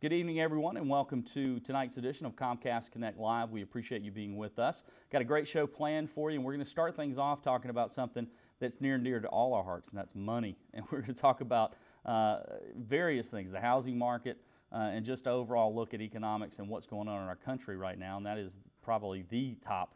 Good evening, everyone, and welcome to tonight's edition of Comcast Connect Live. We appreciate you being with us. Got a great show planned for you, and we're going to start things off talking about something that's near and dear to all our hearts, and that's money. And we're going to talk about various things, the housing market, and just overall look at economics and what's going on in our country right now, and that is probably the top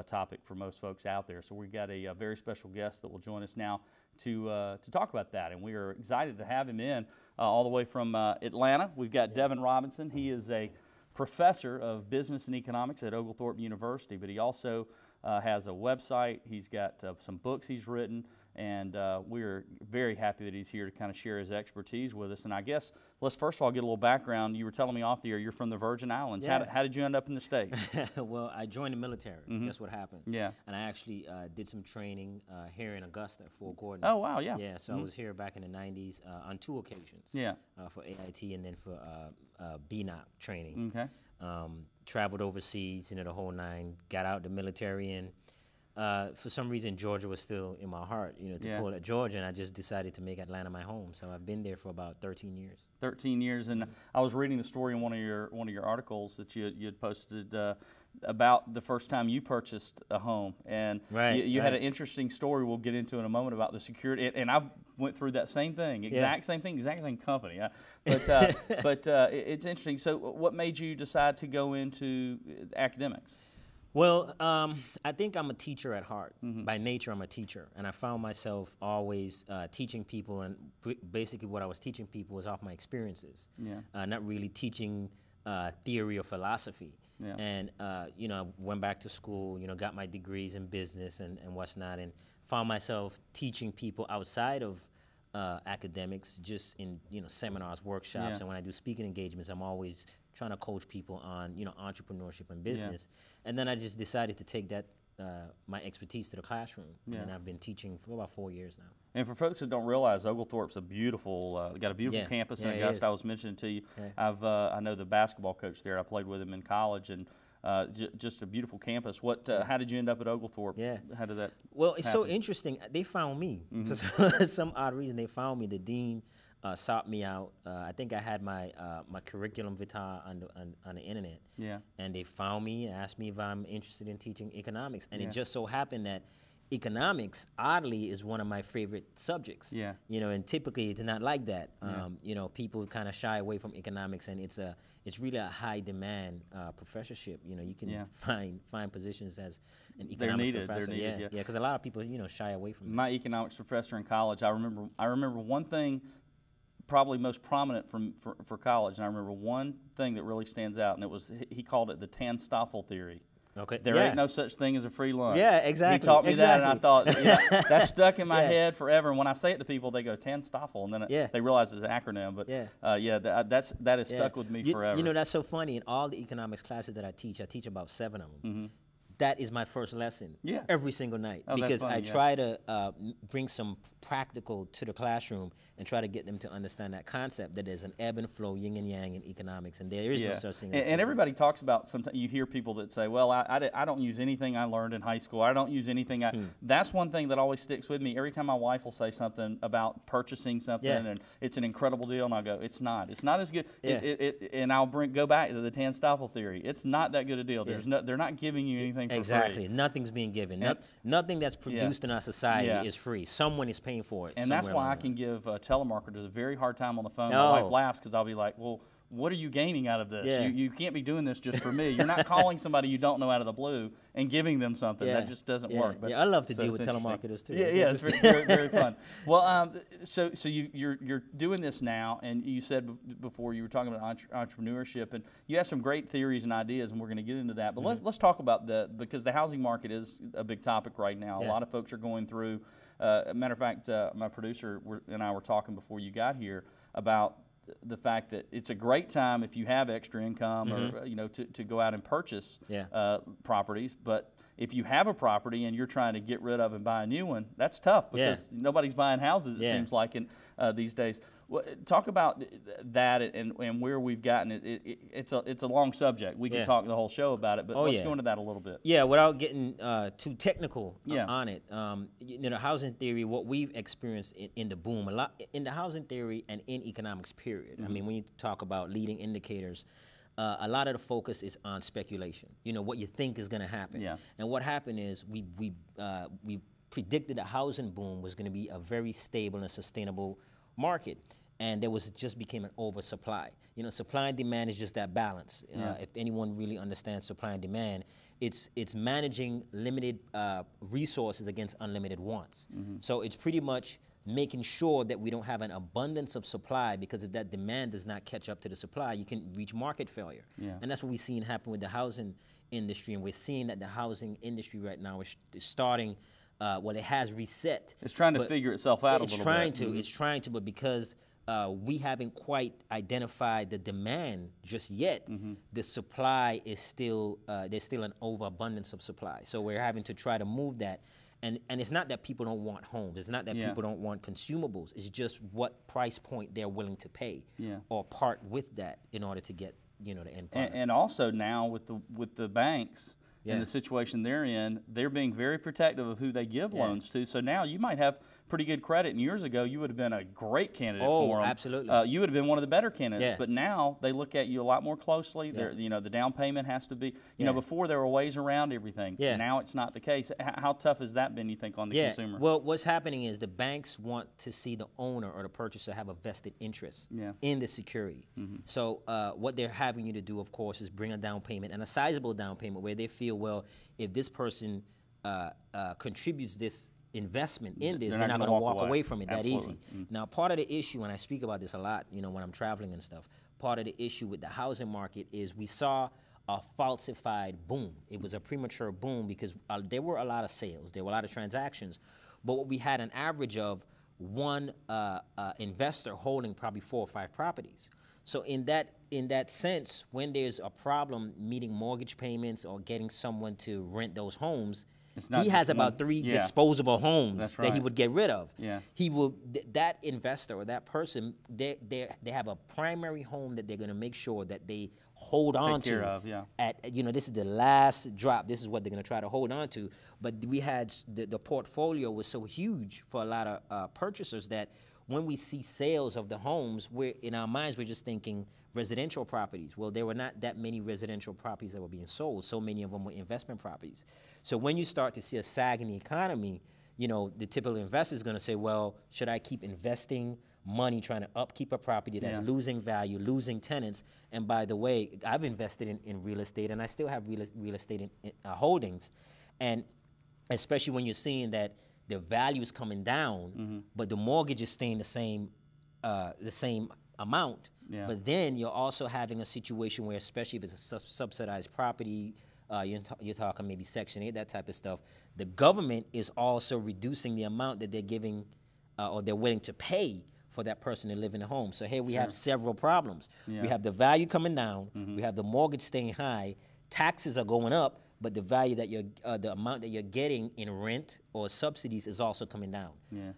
topic for most folks out there. So we've got a very special guest that will join us now to talk about that, and we are excited to have him in all the way from Atlanta. We've got Devin Robinson. He is a professor of business and economics at Oglethorpe University, but he also has a website. He's got some books he's written, and we're very happy that he's here to kind of share his expertise with us. And I guess let's first of all get a little background. You were telling me off the air you're from the Virgin Islands. Yeah. How did you end up in the States? Well, I joined the military. That's what happened. Yeah. And I actually did some training here in Augusta, Fort Gordon. Oh, wow, yeah. Yeah, so I was here back in the 90s on 2 occasions. Yeah. For AIT and then for BNOP training. Okay. Traveled overseas, the whole nine, got out the military, and for some reason Georgia was still in my heart, to pull at Georgia, and I just decided to make Atlanta my home. So I've been there for about 13 years. 13 years, and I was reading the story in one of your articles that you had posted about the first time you purchased a home, and you had an interesting story we'll get into in a moment about the security, and I went through that same thing, exact same company, but it's interesting. So what made you decide to go into academics? Well, I think I'm a teacher at heart. By nature, I'm a teacher, and I found myself always teaching people, and basically what I was teaching people was off my experiences, not really teaching theory or philosophy. Yeah. And I went back to school, got my degrees in business and what's not, and found myself teaching people outside of academics, just in seminars, workshops, and when I do speaking engagements, I'm always trying to coach people on entrepreneurship and business. And then I just decided to take that my expertise to the classroom, and I've been teaching for about 4 years now. And for folks that don't realize, Oglethorpe's a beautiful, got a beautiful campus in Augusta. I was mentioning to you, I know the basketball coach there. I played with him in college, and just a beautiful campus. How did you end up at Oglethorpe? How did that? Well, it's so interesting. They found me for some odd reason. They found me. The dean sought me out. I think I had my my curriculum vitae on the internet. Yeah. And they found me and asked me if I'm interested in teaching economics. And it just so happened that economics, oddly, is one of my favorite subjects. Yeah. And typically it's not like that. People kind of shy away from economics, and it's really a high demand professorship. You can find positions as an economics professor. They're needed. Yeah, because a lot of people shy away from my economics professor in college. I remember one thing probably most prominent for college, and I remember one thing that really stands out, and it was he called it the Tan Stoffel Theory. Okay. There ain't no such thing as a free lunch. Yeah, exactly. He taught me that, and I thought, that stuck in my head forever. And when I say it to people, they go, Tan Stoffel, and then they realize it's an acronym. But that has stuck with me forever. That's so funny. In all the economics classes that I teach about 7 of them. That is my first lesson every single night, because I try to bring some practical to the classroom and try to get them to understand that concept, that there's an ebb and flow, yin and yang in economics, and there is no such thing. And everybody talks about, sometimes you hear people that say, well, I don't use anything I learned in high school. I don't use anything. That's one thing that always sticks with me. Every time my wife will say something about purchasing something and it's an incredible deal, and I'll go, it's not as good. And I'll go back to the Tan Stoffel Theory. It's not that good a deal. They're not giving you anything for free. Exactly. Nothing's being given. Nothing that's produced in our society is free. Someone is paying for it. And that's why I can give telemarketers a very hard time on the phone. My wife laughs because I'll be like, well, what are you gaining out of this? You can't be very just for me. You're not calling somebody you don't know out of the blue and giving them something. That just doesn't work. But, I love to deal with telemarketers too. It's very, very fun. Well, so you're doing this now, and you said before you were talking about entrepreneurship, and you have some great theories and ideas, and we're going to get into that. But let's talk about because the housing market is a big topic right now. A lot of folks are going through. Matter of fact, my producer and I were talking before you got here about the fact that it's a great time if you have extra income or to go out and purchase properties, but if you have a property and you're trying to get rid of and buy a new one, that's tough because nobody's buying houses, it seems like, in these days. Well, talk about that and where we've gotten it. It's a long subject. We could talk the whole show about it, but let's go into that a little bit. Yeah, without getting too technical on it. You know, housing theory, what we've experienced in the boom, a lot in the housing theory and in economics, period. I mean, when you talk about leading indicators, a lot of the focus is on speculation. You know, what you think is going to happen. And what happened is we predicted a housing boom was going to be a very stable and sustainable market. And there just became an oversupply. You know, supply and demand is just that balance. If anyone really understands supply and demand, it's managing limited resources against unlimited wants. So it's pretty much making sure that we don't have an abundance of supply, because if that demand does not catch up to the supply, you can reach market failure. And that's what we've seen happen with the housing industry, and we're seeing that the housing industry right now is starting, well, it has reset. It's trying to figure itself out a little bit. It's trying to, but because we haven't quite identified the demand just yet, the supply is still, there's still an overabundance of supply. So we're having to try to move that. And it's not that people don't want homes. It's not that people don't want consumables. It's just what price point they're willing to pay or part with that in order to get, you know, the end product. And also now with the banks and the situation they're in, they're being very protective of who they give loans to. So now you might have pretty good credit, and years ago you would have been a great candidate for them. Absolutely. You would have been one of the better candidates, but now they look at you a lot more closely. You know, the down payment has to be, you know, before there were ways around everything. Now it's not the case. How tough has that been, you think, on the consumer? Well, what's happening is the banks want to see the owner or the purchaser have a vested interest in the security. So what they're having you to do, of course, is bring a down payment, and a sizable down payment, where they feel, well, if this person contributes this investment in this, they're not going to walk away from it that easy. Now, part of the issue, and I speak about this a lot, you know, when I'm traveling and stuff, part of the issue with the housing market is we saw a falsified boom. It was a premature boom because there were a lot of sales, there were a lot of transactions, but what we had an average of one investor holding probably 4 or 5 properties. So in that sense, when there's a problem meeting mortgage payments or getting someone to rent those homes, he has about 3 disposable homes that he would get rid of. He will, that investor or that person, they have a primary home that they're going to make sure that they hold on to. At, you know, this is the last drop. This is what they're going to try to hold on to. But we had the portfolio was so huge for a lot of purchasers that when we see sales of the homes, we're in our minds we're just thinking residential properties. Well, there were not that many residential properties that were being sold. So many of them were investment properties. So when you start to see a sag in the economy, you know, the typical investor is going to say, well, should I keep investing money trying to upkeep a property that's losing value, losing tenants? And by the way, I've invested in real estate, and I still have real estate holdings. And especially when you're seeing that the value is coming down, but the mortgage is staying the same amount. But then you're also having a situation where, especially if it's a subsidized property, you're talking maybe Section 8, that type of stuff, the government is also reducing the amount that they're giving or they're willing to pay for that person to live in a home. So here we have several problems. We have the value coming down, we have the mortgage staying high, taxes are going up, but the value that you're, the amount that you're getting in rent or subsidies is also coming down.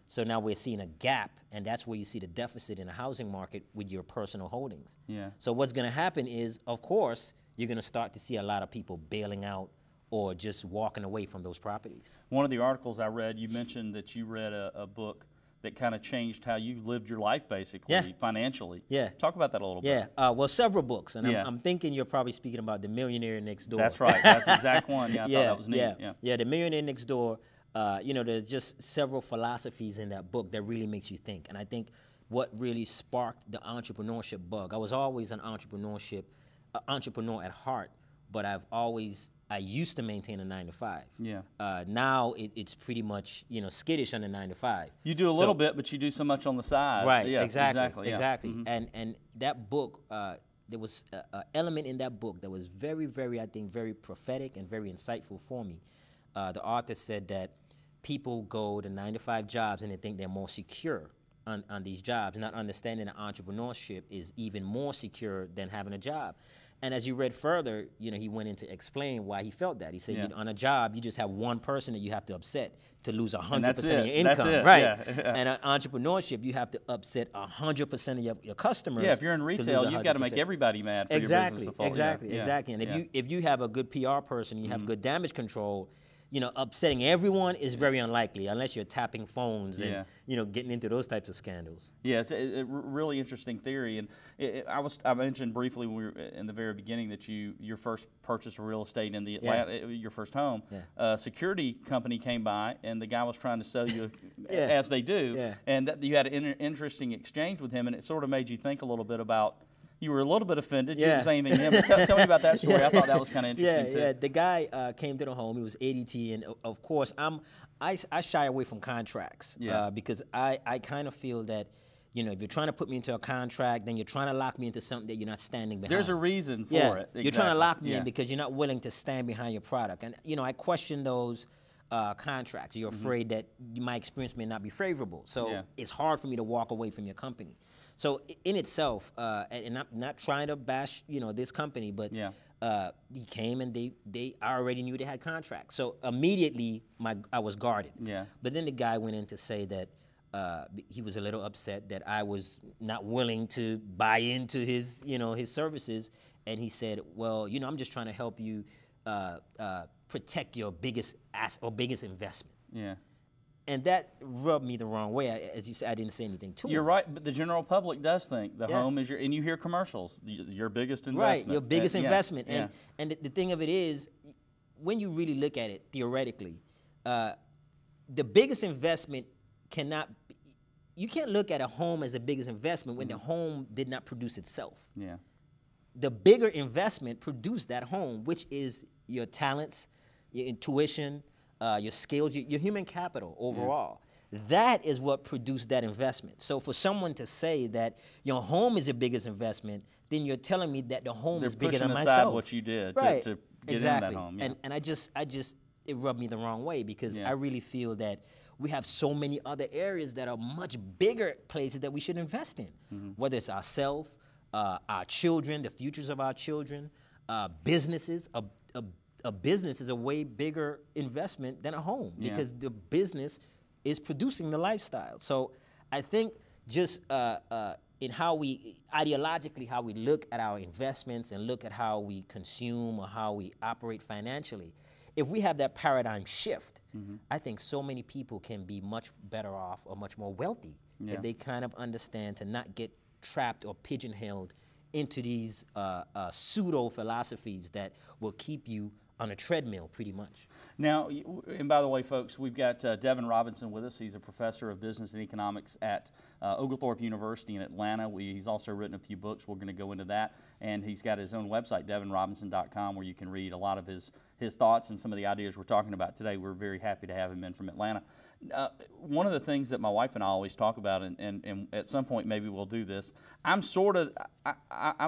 So now we're seeing a gap, and that's where you see the deficit in the housing market with your personal holdings. So what's going to happen is, of course, you're going to start to see a lot of people bailing out or just walking away from those properties. One of the articles I read, you mentioned that you read a book that kind of changed how you lived your life, basically, financially. Talk about that a little bit. Well, several books, and I'm thinking you're probably speaking about The Millionaire Next Door. That's right. That's the exact one. I thought that was neat. The Millionaire Next Door, you know, there's just several philosophies in that book that really makes you think. And I think what really sparked the entrepreneurship bug, I was always an entrepreneur at heart, but I used to maintain a 9-to-5. Now it's pretty much, you know, skittish on the 9-to-5. You do a little bit, but you do so much on the side. Right. Exactly. And that book, there was an element in that book that was very, very, I think, very prophetic and very insightful for me. The author said that people go to 9-to-5 jobs and they think they're more secure on these jobs, not understanding that entrepreneurship is even more secure than having a job. And as you read further, he went in to explain why he felt that. He said, on a job, you just have one person that you have to upset to lose 100% of your income, right? Yeah. And entrepreneurship, you have to upset 100% of your customers. Yeah, if you're in retail, you've got to make everybody mad for your business to fall. Exactly. And if you have a good PR person, you have good damage control, upsetting everyone is very unlikely unless you're tapping phones and getting into those types of scandals. Yeah, it's a really interesting theory, and I mentioned briefly when we were in the very beginning that your first purchase of real estate in the Atlanta, your first home, a security company came by and the guy was trying to sell you, as they do, and you had an interesting exchange with him, and it sort of made you think a little bit about. You were a little bit offended. You didn't say anything to him. But tell me about that story. I thought that was kind of interesting, too. Yeah. The guy came to the home. He was ADT. And, of course, I shy away from contracts because I kind of feel that, if you're trying to put me into a contract, then you're trying to lock me into something that you're not standing behind. There's a reason for it. Exactly. You're trying to lock me in because you're not willing to stand behind your product. And, I question those contracts. You're afraid that my experience may not be favorable. So it's hard for me to walk away from your company. So in itself, and I'm not trying to bash, this company, but he came and I already knew they had contracts. So immediately I was guarded. Yeah. But then the guy went in to say that he was a little upset that I was not willing to buy into his, his services, and he said, well, I'm just trying to help you protect your biggest investment. Yeah. And that rubbed me the wrong way. As you said, I didn't say anything to him. You're right, but the general public does think the home is and you hear commercials, your biggest investment. Right, your biggest investment. And the thing of it is, when you really look at it theoretically, the biggest investment you can't look at a home as the biggest investment when the home did not produce itself. Yeah. The bigger investment produced that home, which is your talents, your intuition, your skills, your human capital overall. That is what produced that investment. So for someone to say that your home is your biggest investment, then you're telling me that the home is bigger than myself. They're pushing aside what you did to get in that home. Yeah. And it rubbed me the wrong way because I really feel that we have so many other areas that are much bigger places that we should invest in, whether it's ourselves, our children, the futures of our children, businesses. A business is a way bigger investment than a home because the business is producing the lifestyle. So I think just in how ideologically, how we look at our investments and look at how we consume or how we operate financially, if we have that paradigm shift, I think so many people can be much better off or much more wealthy if they kind of understand to not get trapped or pigeonholed into these pseudo philosophies that will keep you on a treadmill, pretty much. Now, and by the way, folks, we've got Devin Robinson with us. He's a professor of business and economics at Oglethorpe University in Atlanta. He's also written a few books. We're going to go into that. And he's got his own website, devinrobinson.com, where you can read a lot of his thoughts and some of the ideas we're talking about today. We're very happy to have him in from Atlanta. One of the things that my wife and I always talk about, and at some point maybe we'll do this, I'm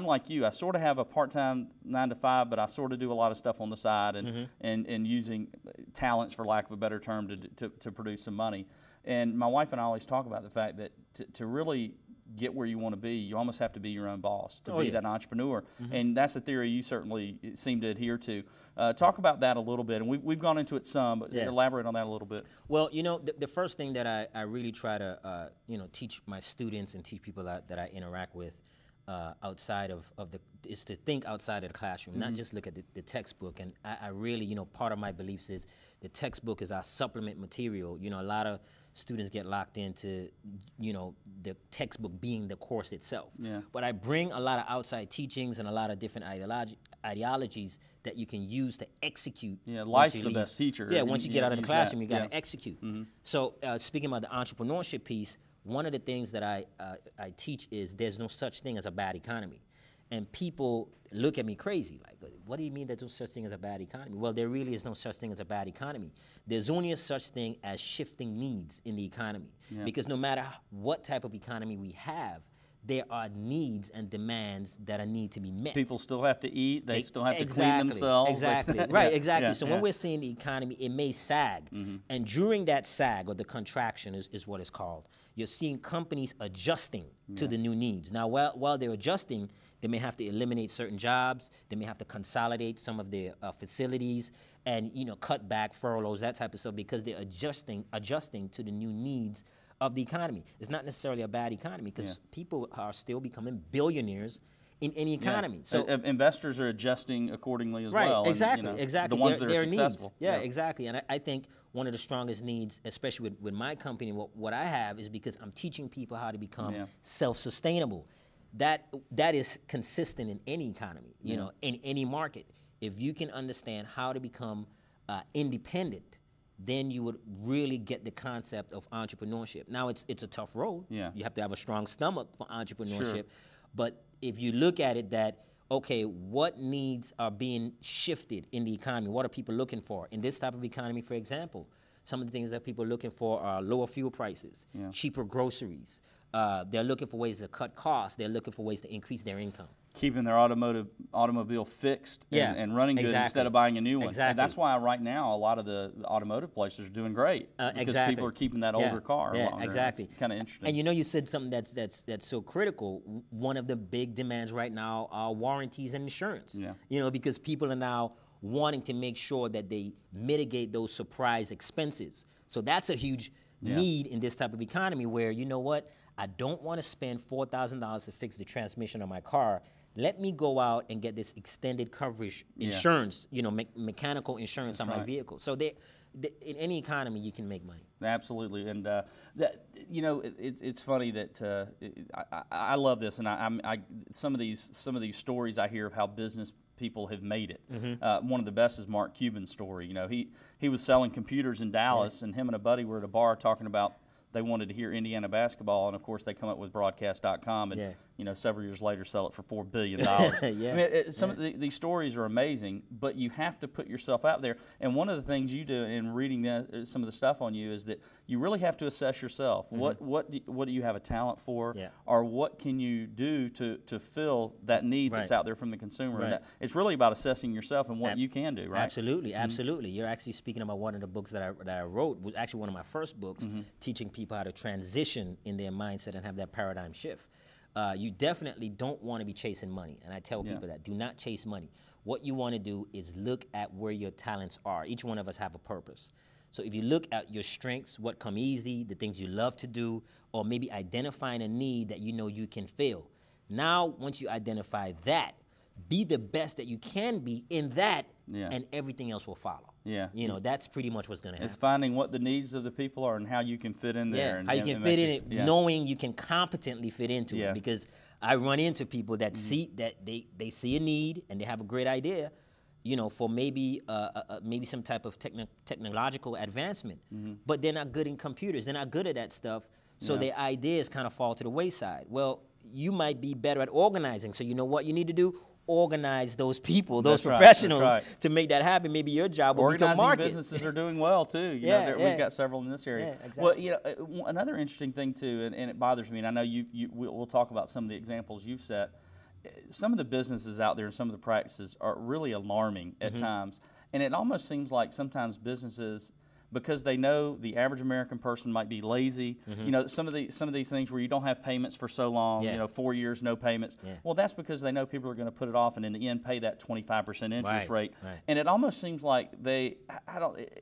like you. I sort of have a part-time 9 to 5, but I sort of do a lot of stuff on the side and using talents, for lack of a better term, to produce some money. And my wife and I always talk about the fact that to really get where you want to be, you almost have to be your own boss, to be that entrepreneur. And that's a theory you certainly seem to adhere to. Talk about that a little bit, and we've gone into it some, but elaborate on that a little bit. Well, the first thing that I really try to teach my students and teach people that I interact with outside is to think outside of the classroom, not just look at the textbook. And I really, part of my beliefs is the textbook is our supplement material. A lot of students get locked into, the textbook being the course itself. Yeah. But I bring a lot of outside teachings and a lot of different ideologies that you can use to execute. Yeah, life's the best teacher. Yeah, once you get out of the classroom, you got to execute. So speaking about the entrepreneurship piece, one of the things that I teach is there's no such thing as a bad economy. And people look at me crazy, like, what do you mean there's no such thing as a bad economy? Well, there really is no such thing as a bad economy. There's only a such thing as shifting needs in the economy. Yeah. Because no matter what type of economy we have, there are needs and demands that need to be met. People still have to eat. They still have to clean themselves. Exactly. Right, exactly. So when we're seeing the economy, it may sag. And during that sag, or the contraction is what it's called, you're seeing companies adjusting to the new needs. Now, while they're adjusting, they may have to eliminate certain jobs. They may have to consolidate some of their facilities and, you know, cut back furloughs, that type of stuff, because they're adjusting to the new needs of the economy. It's not necessarily a bad economy, because people are still becoming billionaires in any economy. So investors are adjusting accordingly as well. Right, exactly, and, you know, exactly. The ones that are needs. successful. Yeah, exactly. And I think one of the strongest needs, especially with my company, what I have, is because I'm teaching people how to become self-sustainable. That is consistent in any economy, you know, in any market. If you can understand how to become independent, then you would really get the concept of entrepreneurship. Now, it's a tough road. Yeah. You have to have a strong stomach for entrepreneurship. But if you look at it that, okay, what needs are being shifted in the economy? What are people looking for? In this type of economy, for example, some of the things that people are looking for are lower fuel prices, cheaper groceries. They're looking for ways to cut costs. They're looking for ways to increase their income. Keeping their automobile fixed and running good instead of buying a new one. Exactly. And that's why right now a lot of the automotive places are doing great, because people are keeping that older car longer. Exactly. It's kind of interesting. And you know, you said something that's so critical. One of the big demands right now are warranties and insurance. Yeah. You know, because people are now wanting to make sure that they mitigate those surprise expenses. So that's a huge need in this type of economy, where, you know what, I don't want to spend $4,000 to fix the transmission on my car. Let me go out and get this extended coverage insurance, you know, mechanical insurance on my vehicle. So in any economy, you can make money. Absolutely, and you know, it's funny that I love this, and some of these stories I hear of how business people have made it. One of the best is Mark Cuban's story. You know, he was selling computers in Dallas, and him and a buddy were at a bar talking about they wanted to hear Indiana basketball, and of course they come up with broadcast.com, and you know, several years later sell it for $4 billion. I mean, some of these stories are amazing, but you have to put yourself out there. And one of the things you do in reading some of the stuff on you is that you really have to assess yourself. What do you have a talent for, or what can you do to fill that need that's out there from the consumer? And it's really about assessing yourself and what you can do, right? Absolutely, absolutely. You're actually speaking about one of the books that I wrote, was actually one of my first books, teaching people how to transition in their mindset and have that paradigm shift. You definitely don't want to be chasing money, and I tell people that. Do not chase money. What you want to do is look at where your talents are. Each one of us have a purpose. So if you look at your strengths, what come easy, the things you love to do, or maybe identifying a need that you know you can fill. Now, once you identify that, be the best that you can be in that, and everything else will follow. You know, that's pretty much what's going to happen. It's finding what the needs of the people are and how you can fit in there. And how you can fit in it, knowing you can competently fit into it. Because I run into people that see that they see a need and they have a great idea, you know, for maybe some type of technological advancement, but they're not good in computers. They're not good at that stuff, so their ideas kind of fall to the wayside. Well, you might be better at organizing, so you know what you need to do? Organize those people, those professionals to make that happen. Maybe your job will be to market. Businesses are doing well too. You know, we've got several in this area. Exactly. Well, you know, another interesting thing too, and it bothers me, and I know we'll talk about some of the examples you've set. Some of the businesses out there and some of the practices are really alarming at times, and it almost seems like sometimes businesses, because they know the average American person might be lazy. You know, some of these things where you don't have payments for so long, you know, 4 years, no payments. Well, that's because they know people are going to put it off and in the end pay that 25% interest rate. And it almost seems like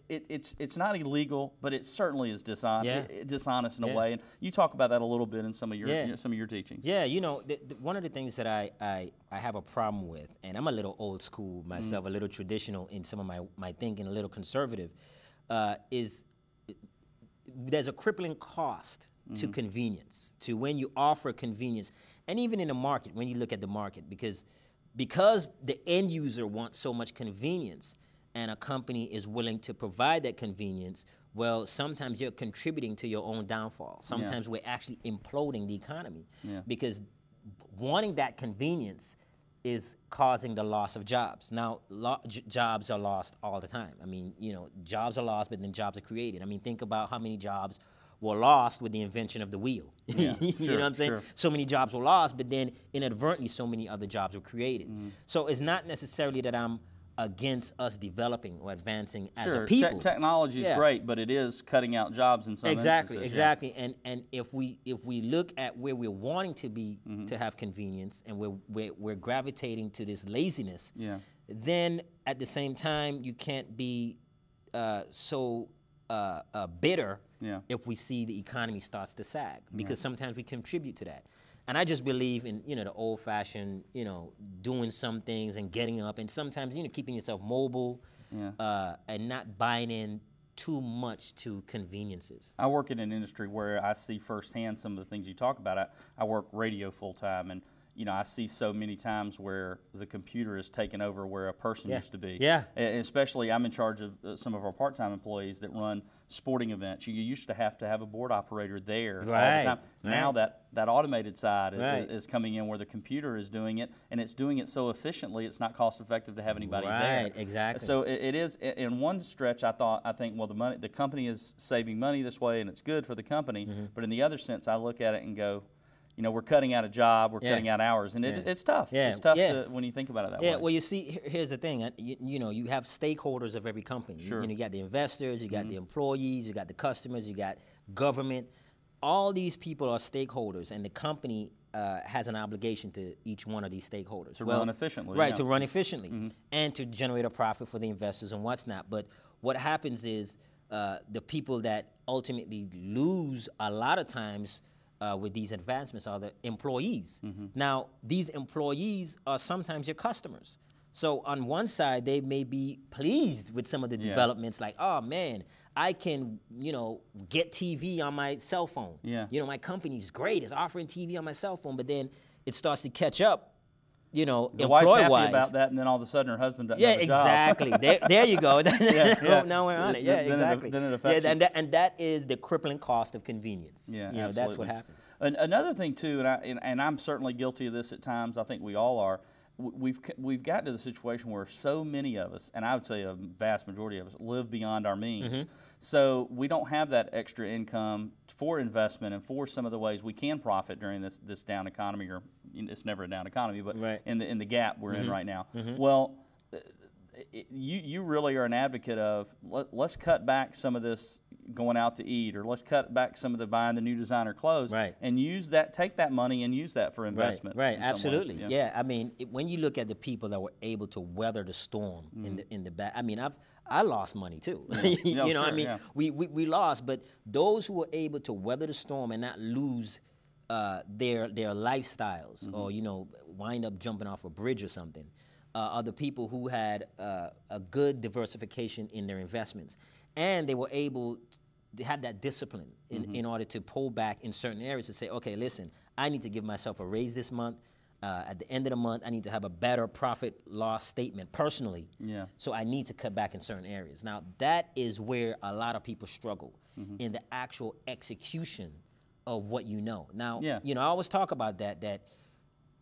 it's not illegal, but it certainly is dishonest in a way. And you talk about that a little bit in some of your teachings. Yeah, you know, one of the things that I have a problem with, and I'm a little old school myself, a little traditional in some of my thinking, a little conservative, is there's a crippling cost to convenience, to when you offer convenience, and even in the market, when you look at the market, because the end user wants so much convenience and a company is willing to provide that convenience, well, sometimes you're contributing to your own downfall. Sometimes we're actually imploding the economy because wanting that convenience is causing the loss of jobs. Now, jobs are lost all the time. I mean, you know, jobs are lost, but then jobs are created. I mean, think about how many jobs were lost with the invention of the wheel. Yeah, You know what I'm saying? sure. So many jobs were lost, but then inadvertently so many other jobs were created. So it's not necessarily that I'm against us developing or advancing as a people. Technology is great, but it is cutting out jobs in some instances. Exactly. And if we look at where we're wanting to be to have convenience, and we're gravitating to this laziness, then at the same time you can't be so bitter if we see the economy starts to sag, because sometimes we contribute to that. And I just believe in, the old-fashioned, doing some things and getting up, and sometimes, keeping yourself mobile and not buying in too much to conveniences. I work in an industry where I see firsthand some of the things you talk about. I work radio full-time, and I see so many times where the computer is taken over where a person used to be. Yeah. And especially, I'm in charge of some of our part-time employees that run sporting events. You used to have a board operator there all the time. Now that automated side is coming in where the computer is doing it, and it's doing it so efficiently it's not cost-effective to have anybody there. Right, exactly. So it is, in one stretch, I think, well, the company is saving money this way, and it's good for the company. But in the other sense, I look at it and go, we're cutting out a job, we're cutting out hours, and it's tough. It's tough when you think about it that way. Yeah, well, you see, here's the thing. You have stakeholders of every company. Sure. You got the investors, you got the employees, you got the customers, you got government. All these people are stakeholders, and the company has an obligation to each one of these stakeholders. To run efficiently. Right, to run efficiently, and to generate a profit for the investors and what's not. But what happens is the people that ultimately lose a lot of times with these advancements are the employees. Now, these employees are sometimes your customers. So on one side, they may be pleased with some of the developments, like, oh man, I can, get TV on my cell phone. My company's great, it's offering TV on my cell phone, but then it starts to catch up, the wife's happy about that, and then all of a sudden her husband doesn't have a job. Exactly. there you go. Now we're on it. Yeah, then exactly. Then it affects you. And that is the crippling cost of convenience. Yeah, absolutely. That's what happens. Another thing too, and I'm certainly guilty of this at times. I think we all are. We've gotten to the situation where so many of us, and I would say a vast majority of us, live beyond our means. So we don't have that extra income for investment and for some of the ways we can profit during this down economy, or it's never a down economy, but in the gap we're in right now. Well, you really are an advocate of let's cut back some of this going out to eat, or let's cut back some of the buying the new designer clothes, and take that money and use that for investment. Right, absolutely. Yeah, I mean, when you look at the people that were able to weather the storm in the back, I mean, I lost money too. We lost, but those who were able to weather the storm and not lose their lifestyles, or wind up jumping off a bridge or something, are the people who had a good diversification in their investments, and they were able to have that discipline in order to pull back in certain areas to say, okay, listen, I need to give myself a raise this month. At the end of the month, I need to have a better profit loss statement personally. So I need to cut back in certain areas. Now, that is where a lot of people struggle in the actual execution of what you know. Now, I always talk about that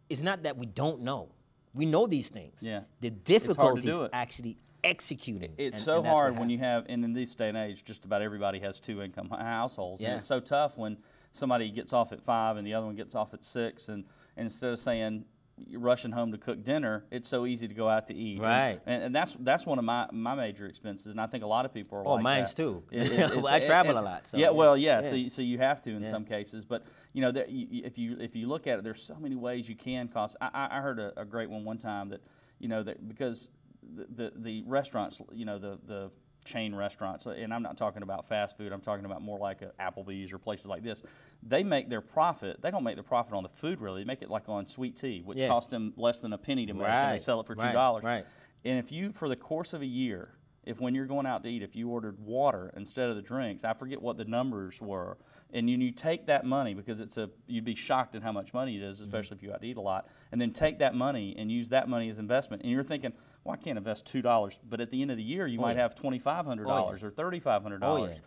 it's not that we don't know. We know these things. The difficulty is actually executing. It's so hard when you have, and in this day and age, just about everybody has two-income households. And it's so tough when somebody gets off at 5 and the other one gets off at 6, and instead of saying you're rushing home to cook dinner, it's so easy to go out to eat. And that's one of my major expenses, and I think a lot of people are like mine's that. too. I travel a lot. So so you have to in some cases, but if you look at it, there's so many ways you can cost. I heard a great one time that that because the restaurants, the chain restaurants, and I'm not talking about fast food, I'm talking about more like Applebee's or places like this. They make their profit, they don't make their profit on the food really, they make it like on sweet tea, which costs them less than a penny to make, and they sell it for $2. And if you, for the course of a year, when you're going out to eat, if you ordered water instead of the drinks, I forget what the numbers were, and you take that money, because you'd be shocked at how much money it is, especially if you out to eat a lot, and then take that money and use that money as investment, and you're thinking, well, I can't invest $2, but at the end of the year, you might have $2,500 or $3,500.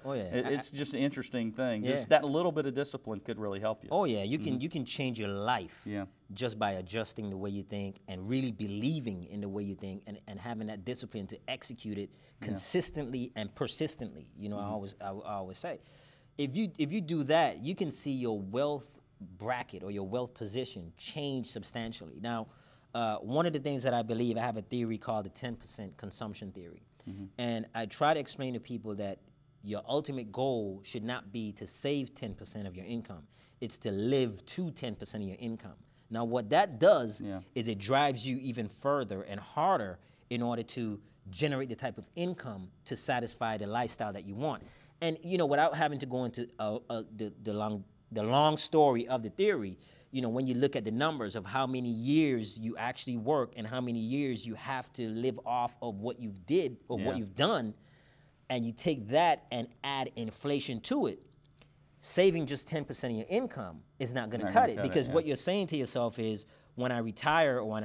It's just an interesting thing. Just that little bit of discipline could really help you. You can change your life just by adjusting the way you think and really believing in the way you think, and having that discipline to execute it consistently and persistently. I always say, if you do that, you can see your wealth bracket or your wealth position change substantially. Now, one of the things that I believe, I have a theory called the 10% consumption theory. And I try to explain to people that your ultimate goal should not be to save 10% of your income. It's to live to 10% of your income. Now, what that does is it drives you even further and harder in order to generate the type of income to satisfy the lifestyle that you want. And, you know, without having to go into the long story of the theory, you know, when you look at the numbers of how many years you actually work and how many years you have to live off of what you've did or what you've done, and you take that and add inflation to it, saving just 10% of your income is not going to cut it, because what you're saying to yourself is, when I retire or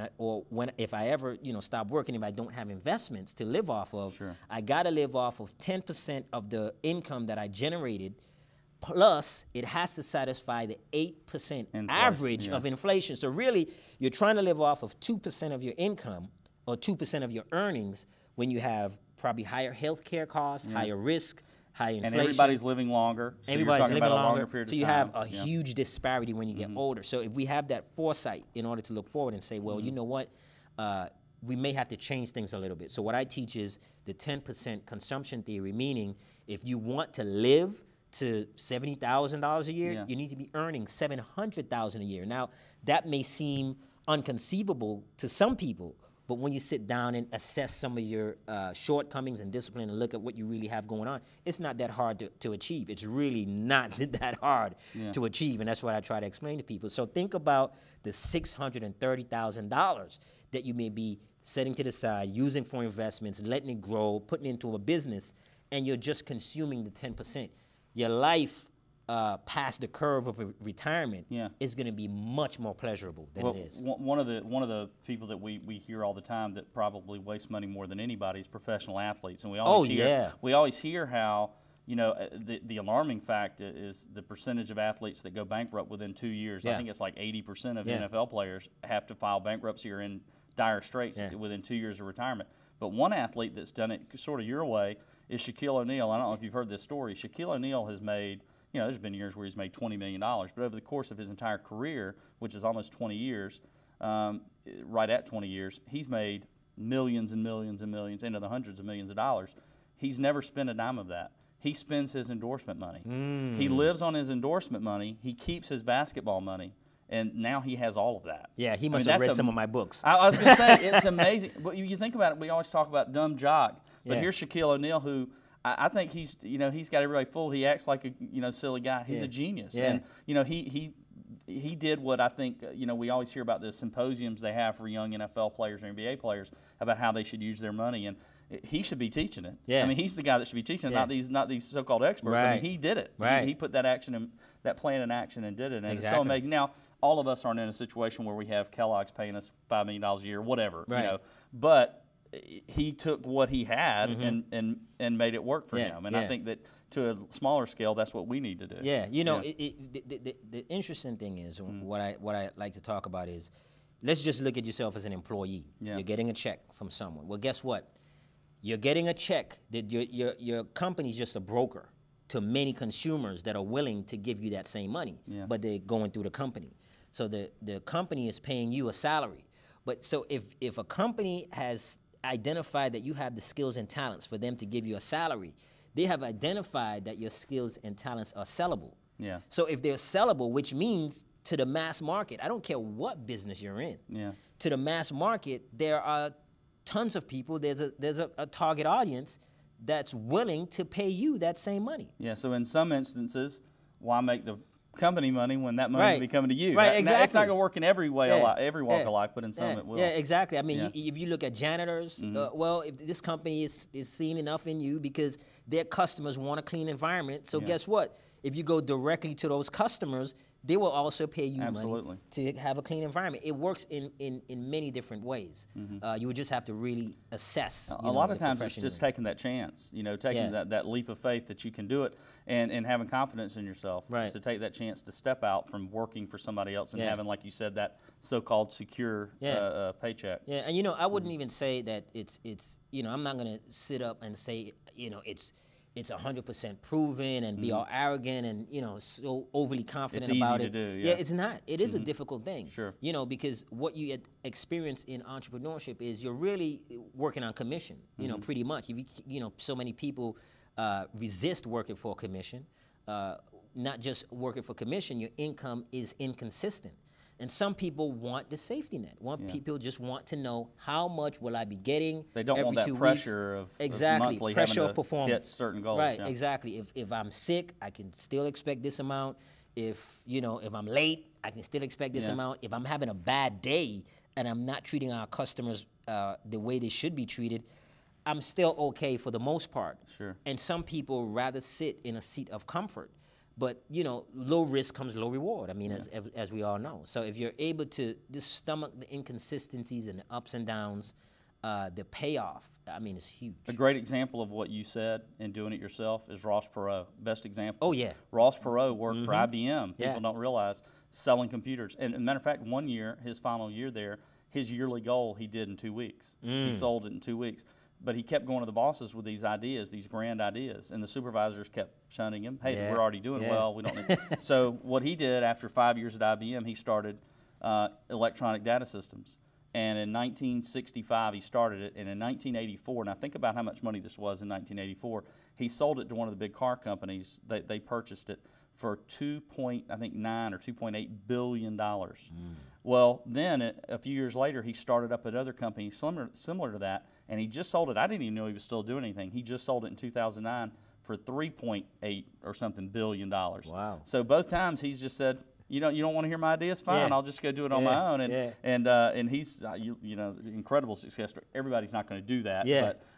if I ever, you know, stop working, if I don't have investments to live off of, I got to live off of 10% of the income that I generated, plus it has to satisfy the 8% average of inflation. So really, you're trying to live off of 2% of your income or 2% of your earnings when you have probably higher healthcare costs, higher risk, high inflation. And everybody's living longer. So everybody's living longer. So you have a huge disparity when you get older. So if we have that foresight in order to look forward and say, well, you know what, we may have to change things a little bit. So what I teach is the 10% consumption theory, meaning if you want to live to $70,000 a year, you need to be earning $700,000 a year. Now, that may seem unconceivable to some people, but when you sit down and assess some of your shortcomings and discipline and look at what you really have going on, it's not that hard to achieve. It's really not that hard to achieve, and that's what I try to explain to people. So think about the $630,000 that you may be setting to the side, using for investments, letting it grow, putting it into a business, and you're just consuming the 10%. Your life past the curve of retirement is going to be much more pleasurable than it is. One of the people that we hear all the time that probably wastes money more than anybody is professional athletes, and we always hear how, you know, the alarming fact is the percentage of athletes that go bankrupt within 2 years. I think it's like 80% of NFL players have to file bankruptcy or in dire straits within 2 years of retirement. But one athlete that's done it sort of your way is Shaquille O'Neal. I don't know if you've heard this story. Shaquille O'Neal has made, you know, there's been years where he's made $20 million, but over the course of his entire career, which is almost 20 years, right at 20 years, he's made millions and millions and millions, into the hundreds of millions of dollars. He's never spent a dime of that. He spends his endorsement money. He lives on his endorsement money. He keeps his basketball money. And now he has all of that. Yeah, he must have read some of my books. I was going to say, it's amazing. But you think about it, we always talk about dumb jock. But here's Shaquille O'Neal, who I think he's got everybody fooled. He acts like a silly guy. He's a genius. And he did what I think, we always hear about the symposiums they have for young NFL players or NBA players about how they should use their money, and he should be teaching it. I mean, he's the guy that should be teaching it, not these so-called experts. I mean, he did it. He put that plan in action and did it, and it's so amazing. Now, all of us aren't in a situation where we have Kellogg's paying us $5 million a year, whatever, but he took what he had and made it work for him. And I think that to a smaller scale, that's what we need to do. Yeah, the interesting thing is, what I like to talk about is, let's just look at yourself as an employee. You're getting a check from someone. Well, guess what? You're getting a check that your company's just a broker to many consumers that are willing to give you that same money, but they're going through the company. So the company is paying you a salary. But so if a company has identified that you have the skills and talents for them to give you a salary, they have identified that your skills and talents are sellable. So if they're sellable, which means to the mass market, I don't care what business you're in, to the mass market, there are tons of people, there's a target audience that's willing to pay you that same money. So in some instances, why make the company money when that money will be coming to you? Exactly. It's not going to work in every way, every walk of life, but in some it will. Exactly. I mean, if you look at janitors, well, if this company is seeing enough in you because their customers want a clean environment, so guess what? If you go directly to those customers, they will also pay you money to have a clean environment. It works in many different ways. You would just have to really assess. A lot of times it's just taking that chance, taking that leap of faith that you can do it, and having confidence in yourself to take that chance to step out from working for somebody else and having, like you said, that so-called secure paycheck. And I wouldn't even say that it's I'm not going to sit up and say it's it's 100% proven and be all arrogant and, you know, so overly confident It's about easy it. to do, Yeah, yeah. it's not. It is a difficult thing. Sure. You know, because what you experience in entrepreneurship is you're really working on commission, you know, pretty much. If you know, so many people resist working for a commission. Not just working for commission, your income is inconsistent. And some people want the safety net. People just want to know how much will I be getting. They don't want that pressure of monthly pressure having of performance. Hit certain goals. Right, yeah. exactly. If I'm sick, I can still expect this amount. If I'm late, I can still expect this amount. If I'm having a bad day and I'm not treating our customers the way they should be treated, I'm still okay for the most part. Sure. And some people rather sit in a seat of comfort. But, you know, low risk comes low reward, I mean, as we all know. So if you're able to just stomach the inconsistencies and the ups and downs, the payoff, I mean, is huge. A great example of what you said in doing it yourself is Ross Perot. Best example. Oh, yeah. Ross Perot worked for IBM. People Yeah. don't realize, selling computers. And as a matter of fact, one year, his final year there, his yearly goal he did in 2 weeks. He sold it in 2 weeks. But he kept going to the bosses with these ideas, these grand ideas, and the supervisors kept shunning him. Hey, we're already doing well. We don't need. So what he did after 5 years at IBM, he started electronic data systems. And in 1965, he started it. And in 1984, now think about how much money this was in 1984. He sold it to one of the big car companies. They purchased it for $2.9 or $2.8 billion. Well, then a few years later, he started up another company similar to that, and he just sold it. I didn't even know he was still doing anything. He just sold it in 2009 for $3.8 or something billion. Wow. So both times he's just said, you don't want to hear my ideas? Fine, I'll just go do it on my own. And he's incredible success story. Everybody's not going to do that.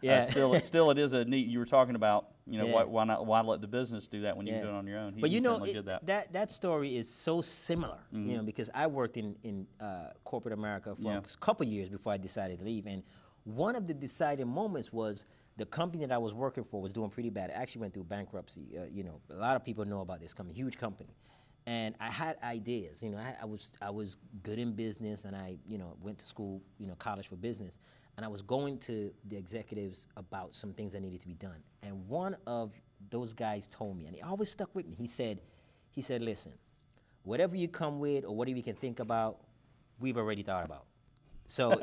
But still it is a neat. You were talking about why let the business do that when you can do it on your own. But did that. that story is so similar. You know, because I worked in corporate America for a couple years before I decided to leave, and one of the deciding moments was the company that I was working for was doing pretty bad. It actually went through bankruptcy. You know, a lot of people know about this company, huge company. And I had ideas, you know, I was good in business, and I, went to school, college for business, and I was going to the executives about some things that needed to be done. And one of those guys told me, and he always stuck with me, he said, listen, whatever you come with or whatever you can think about, we've already thought about. So,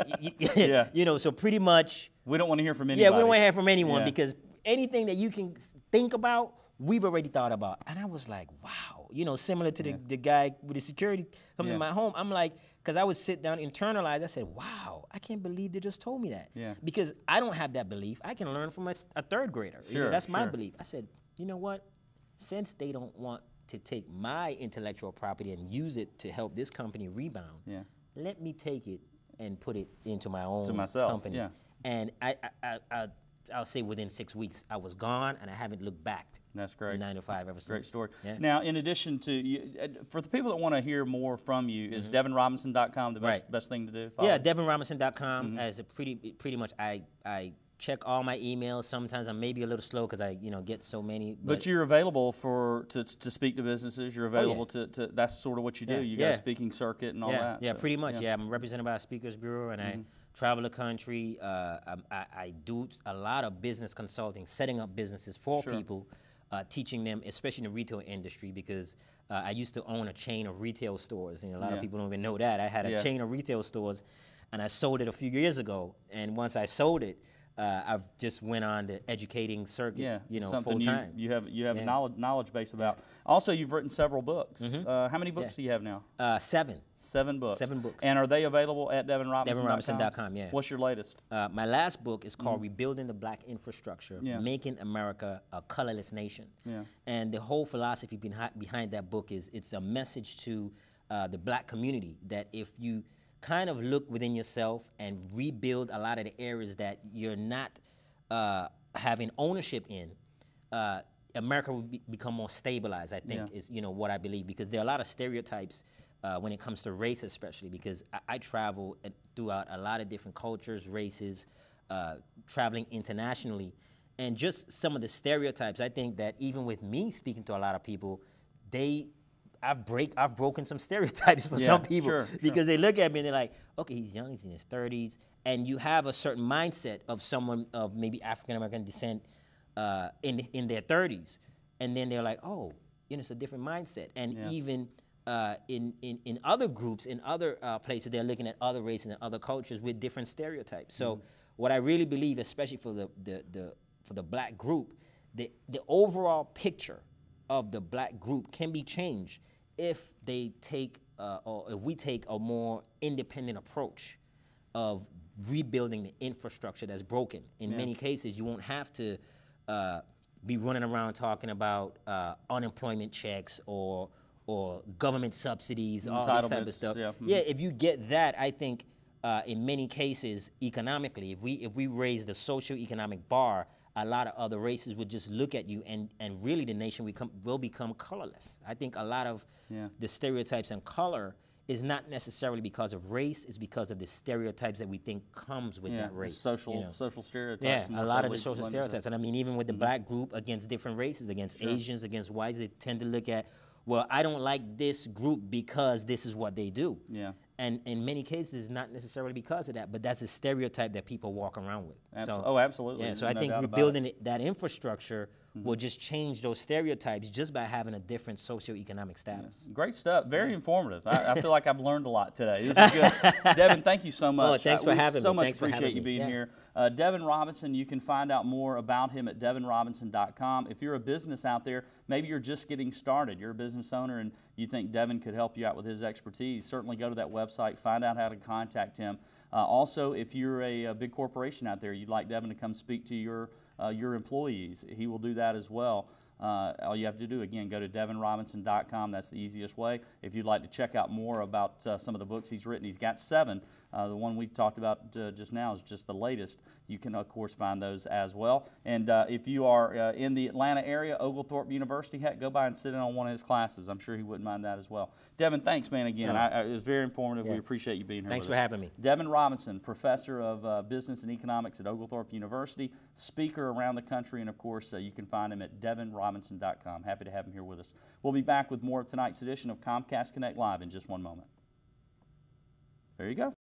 so pretty much. We don't want to hear from anybody. Yeah, we don't want to hear from anyone because anything that you can think about, we've already thought about. And I was like, wow, similar to the guy with the security coming to my home. I'm like, because I would sit down, internalize. I said, wow, I can't believe they just told me that. Yeah. Because I don't have that belief. I can learn from a third grader. Sure, that's my belief. I said, you know what? Since they don't want to take my intellectual property and use it to help this company rebound, let me take it and put it into my own companies. Yeah. And I'll say within 6 weeks, I was gone, and I haven't looked back. That's great. 9 to 5 ever since. Great story. Yeah. Now, in addition to, for the people that want to hear more from you, is DevinRobinson.com the best thing to do? Yeah, DevinRobinson.com. As a pretty much, I check all my emails. Sometimes I'm maybe a little slow because I get so many. But you're available to speak to businesses. You're available to that's sort of what you do. You got a speaking circuit and all that. Yeah, pretty much. Yeah, I'm represented by a speakers bureau, and I travel the country. I do a lot of business consulting, setting up businesses for people, teaching them, especially in the retail industry, because I used to own a chain of retail stores. A lot of people don't even know that. I had a chain of retail stores, and I sold it a few years ago. And once I sold it, I've just went on the educating circuit, full time. You have a knowledge base about. Also, you've written several books. How many books do you have now? 7. 7 books. 7 books. And are they available at DevinRobinson.com? DevinRobinson.com, yeah. What's your latest? My last book is called Rebuilding the Black Infrastructure, Making America a Colorless Nation. Yeah. And the whole philosophy behind that book is it's a message to the black community that if you kind of look within yourself and rebuild a lot of the areas that you're not having ownership in, America will become more stabilized, I think, is what I believe, because there are a lot of stereotypes when it comes to race, especially because I travel throughout a lot of different cultures, races, traveling internationally, and just some of the stereotypes, I think that even with me speaking to a lot of people, I've broken some stereotypes for some people because they look at me and they're like, okay, he's young, he's in his 30s, and you have a certain mindset of someone of maybe African American descent in their 30s, and then they're like, oh, it's a different mindset. And even in other groups, in other places, they're looking at other races and other cultures with different stereotypes. So what I really believe, especially for the black group, the overall picture of the black group can be changed if they take or if we take a more independent approach of rebuilding the infrastructure that's broken. In many cases, you won't have to be running around talking about unemployment checks or government subsidies, all this type of stuff. Yeah, if you get that, I think in many cases, economically, if we raise the socioeconomic bar, a lot of other races would just look at you, and really the nation will become colorless. I think a lot of the stereotypes and color is not necessarily because of race, it's because of the stereotypes that we think comes with that race. Social stereotypes. Yeah, a lot of the social stereotypes. And I mean, even with the black group against different races, against Asians, against whites, they tend to look at, well, I don't like this group because this is what they do. Yeah. And in many cases, it's not necessarily because of that, but that's a stereotype that people walk around with. Absolutely. Yeah, so I think rebuilding that infrastructure will just change those stereotypes just by having a different socioeconomic status. Great stuff. Very informative. I feel like I've learned a lot today. This is good. Devin, thank you so much. Oh, thanks for having me. So much appreciate you being here. Devin Robinson, you can find out more about him at devinrobinson.com. If you're a business out there, maybe you're just getting started, you're a business owner and you think Devin could help you out with his expertise, certainly go to that website, find out how to contact him. Also, if you're a big corporation out there, you'd like Devin to come speak to your employees, he will do that as well. All you have to do, again, go to devinrobinson.com. That's the easiest way. If you'd like to check out more about some of the books he's written, he's got 7. The one we talked about just now is just the latest. You can, of course, find those as well. And if you are in the Atlanta area, Oglethorpe University, heck, go by and sit in on one of his classes. I'm sure he wouldn't mind that as well. Devin, thanks, man, again. It was very informative. We appreciate you being here Thanks with for us. having me. Devin Robinson, professor of business and economics at Oglethorpe University, speaker around the country, and, of course, you can find him at devinrobinson.com. Happy to have him here with us. We'll be back with more of tonight's edition of Comcast Connect Live in just one moment. There you go.